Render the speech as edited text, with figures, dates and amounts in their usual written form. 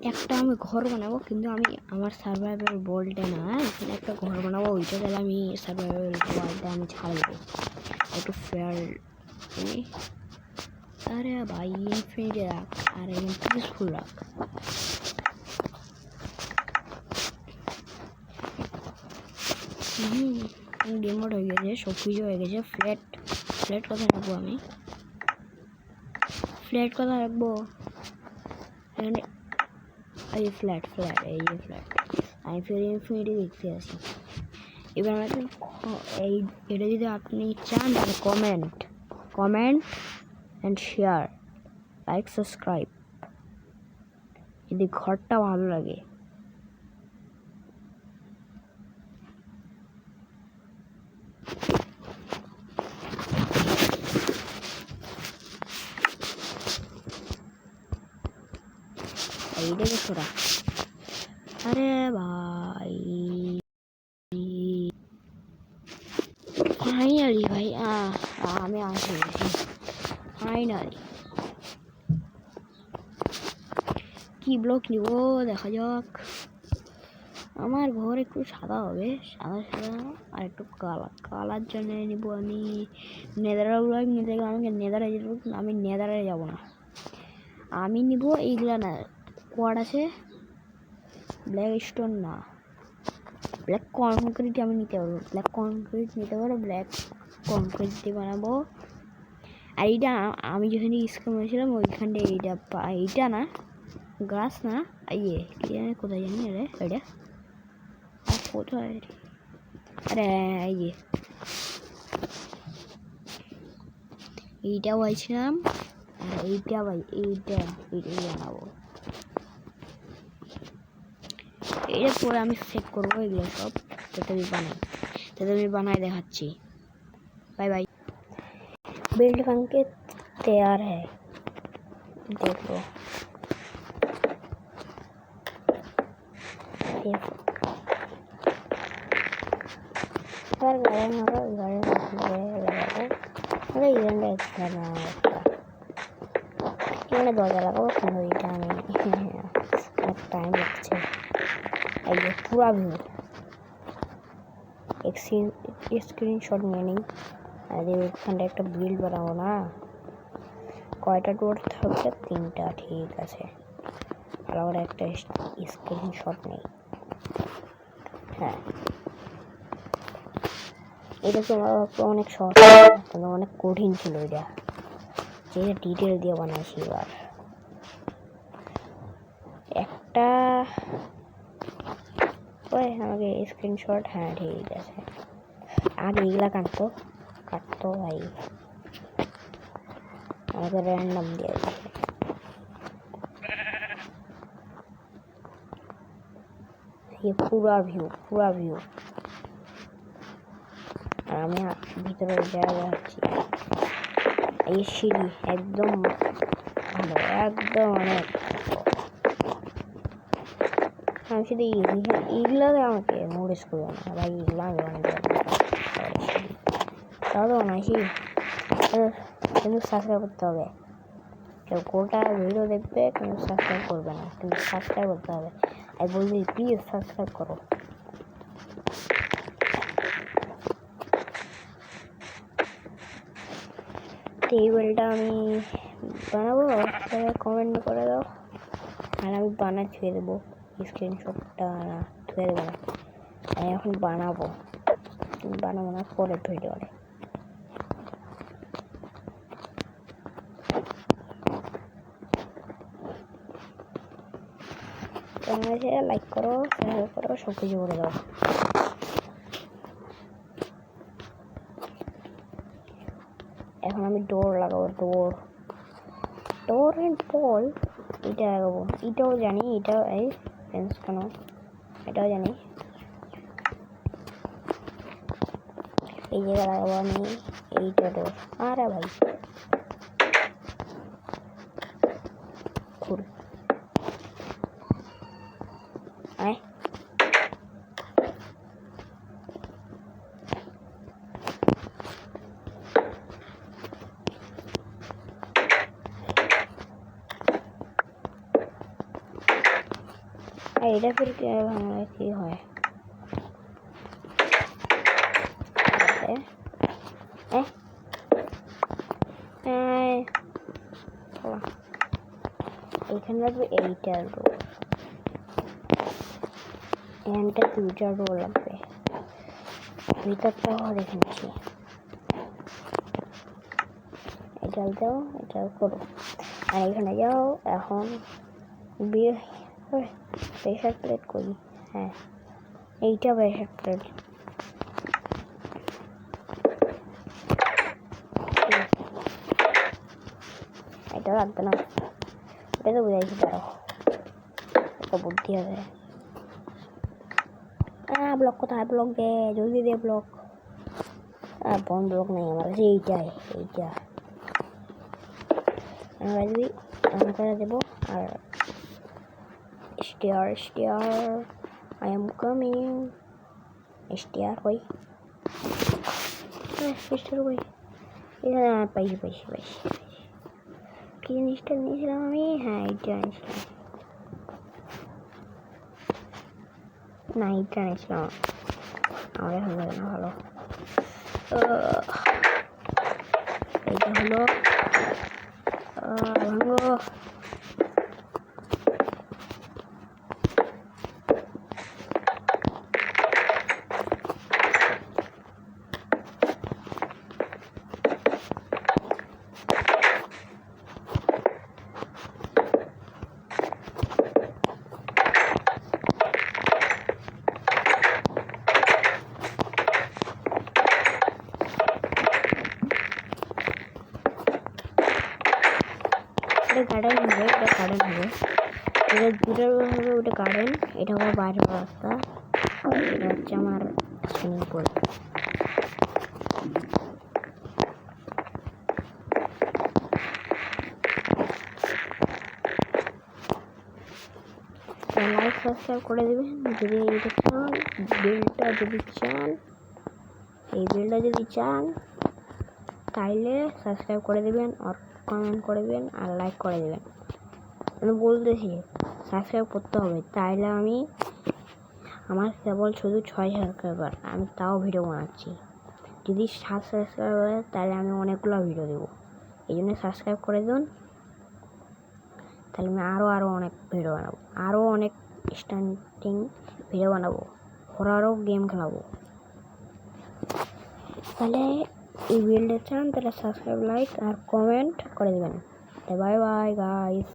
একটা আমি ঘর বানাবো, কিন্তু আমি আমার সার্ভাইভাল ওয়ার্ল্ডে না, এখানে একটা ঘর বানাবো, ওইটা তাহলে আমি সার্ভাইভাল ওয়ার্ল্ডে আমি ছাড়বো একটু ফেয়ার। আরে ভাই ইনফিনিটি রাখ, আর একদম পিসফুল রাখ। গেম মোড হয়ে গেছে, সব কিছু হয়ে গেছে। ফ্ল্যাট কথা রাখবো আমি, ফ্ল্যাট কথা রাখবো এখানে। এই ফ্ল্যাট এই যে ফ্ল্যাট, আমি ফের ইনফিনিটি দেখতে আসি। এবার আমাকে এটা যদি আপনি চান তাহলে comment and share, like, subscribe যদি ঘরটা ভালো লাগে। এইটাকে সরা। আরে ভাই ফাইনালি ভাই আমি আসি ফাইনালি। কি ব্লক নিব দেখা যাক। আমার ঘর একটু সাদা হবে, সাদা আর একটু কালার জন্য নিব আমি নেদারা ব্লক নিতে গেলে আমাকে নেদারে যেতে, আমি নেদারে যাব না, আমি নিব এইগুলা না। কোয়াড আছে, ব্ল্যাক স্টোন না, ব্ল্যাক কনক্রিট আমি নিতে পারবো, ব্ল্যাক কনক্রিট নিতে পারবো, ব্ল্যাক কনক্রিট দিয়ে বানাবো। আর এইটা আমি যেখানে স্কুল করেছিলাম ওইখানে এইটা না গাছ না, ইয়ে কোথায় জানি রে এটা, আর কোথায়, আরে ইয়ে এইটা বলছিলাম। আর এইটা বানাবো, এটা পরে আমি চেক করবো এগুলো সব। তাতে আমি বানাই দেখাচ্ছি। Bye bye. बिल्ड बन के तैयार है, देख लो। दरजा लगाओ टाइम लगছে। पूरा व्यू एक स्क्रीनशॉट নিয়ে নিই। আর এখানে একটা বিল্ড বানাবো না, কয়টা ডোর থাকবে? 3টা, ঠিক আছে। আর আমরা একটা স্ক্রিনশট নেই। হ্যাঁ, এটা তো অনেক সহজ, অনেক কঠিন ছিল এটা, যেটা ডিটেল দিয়ে বানাইছি। এবার একটা আমাকে স্ক্রিনশট, হ্যাঁ ঠিক আছে। আগে এগুলা কাটতো ভাই, আমাকে র্যান্ডম দিয়ে দিচ্ছে। পুরা ভিউ আর আমি ভিতরে জায়গা যাচ্ছি। এই সিঁড়ি একদম ভালো, একদম অনেক। আমি শুধু এইগুলাতে আমাকে নোটিস করবো না ভাই, এগুলো আমি তাহলে বানাইছি, কিন্তু সাবস্ক্রাইব করতে হবে। কেউ গোটা ভিডিও দেখবে কিন্তু সাবস্ক্রাইব করবে না, কিন্তু সাবস্ক্রাইব করতে হবে। আমি বলছি প্লিজ সাবস্ক্রাইব করো। টেবিলটা আমি বানাবো, কমেন্ট করে দাও, আর আমি বানায় ছুঁয়ে দেবো। স্ক্রিনশটটা না ছুঁয়ে দেবো না, আমি এখন বানাবো না পরের ভিডিওতে। লাইক করো, শেয়ার করো, সব কিছু করে দাও। এখন আমি ডোর লাগাবো, ডোর এন্ড বল এটা লাগাবো। এটাও জানি, এটাও এই ফেন্স কেন, এটাও জানি। এই জায়গা লাগাবো আমি এইটা ডোর। আরে ভাই খুল আয়। এইটা ফির ভাঙলে কি হয়? এখানে লাগবে এইটার রোল, এখানটা দুইটা রোল লাগবে, ভিতরটাও রেখেছি। এটা দাও, এটা করো, আর এখানে যাও। এখন প্রেশার প্লেট করি। হ্যাঁ, এইটা প্রেশার প্লেট। এটা লাগবে না, এটা তো বুঝাইছি। দাঁড়াও, একটা বুদ্ধি হবে। ব্লক কোথায়? ব্লক দে, জলদি দে ব্লক। বন ব্লক নেই আমার কাছে, এইটাই, এইটা আমরা যদি অন করে দেবো। আর stair, I am coming. Stair হই, স্টেয়ার হই। পাইছি। কি জিনিসটা নিয়েছিলাম আমি? হ্যাঁ, এইটা নিয়েছিলাম। না, এইটা নিয়েছিলাম। আমার এখন লাগে না ভালো। এইটা হলো ভাঙো। গার্ডেন হবে, এটা গার্ডেন হবে, এটা দুটার হবে। ওটা গার্ডেন, এটা আমার বাইরের রাস্তা, এটা হচ্ছে আমার সুইমিং পুল। লাইক সাবস্ক্রাইব করে দেবেন যদি এইটা চান, বিলটা যদি চান, এই বিলটা যদি চান তাইলে সাবস্ক্রাইব করে দেবেন, আর কমেন্ট করে দেবেন, আর লাইক করে দেবেন। আমি বলতেছি সাবস্ক্রাইব করতে হবে, তাইলে আমি, আমার কেবল শুধু 6 সাবস্ক্রাইবার, আমি তাও ভিডিও বানাচ্ছি। যদি 7 সাবস্ক্রাইবার হয় তাহলে আমি অনেকগুলো ভিডিও দেবো। এই জন্য সাবস্ক্রাইব করে দিন, তাহলে আমি আরও অনেক ভিডিও বানাবো, আরও অনেক স্টান্টিং ভিডিও বানাবো, হরারও গেম খেলাবো। তাহলে এই ভিডিওটা চান তাহলে সাবস্ক্রাইব, লাইক আর কমেন্ট করে দেবেন। Bye bye guys.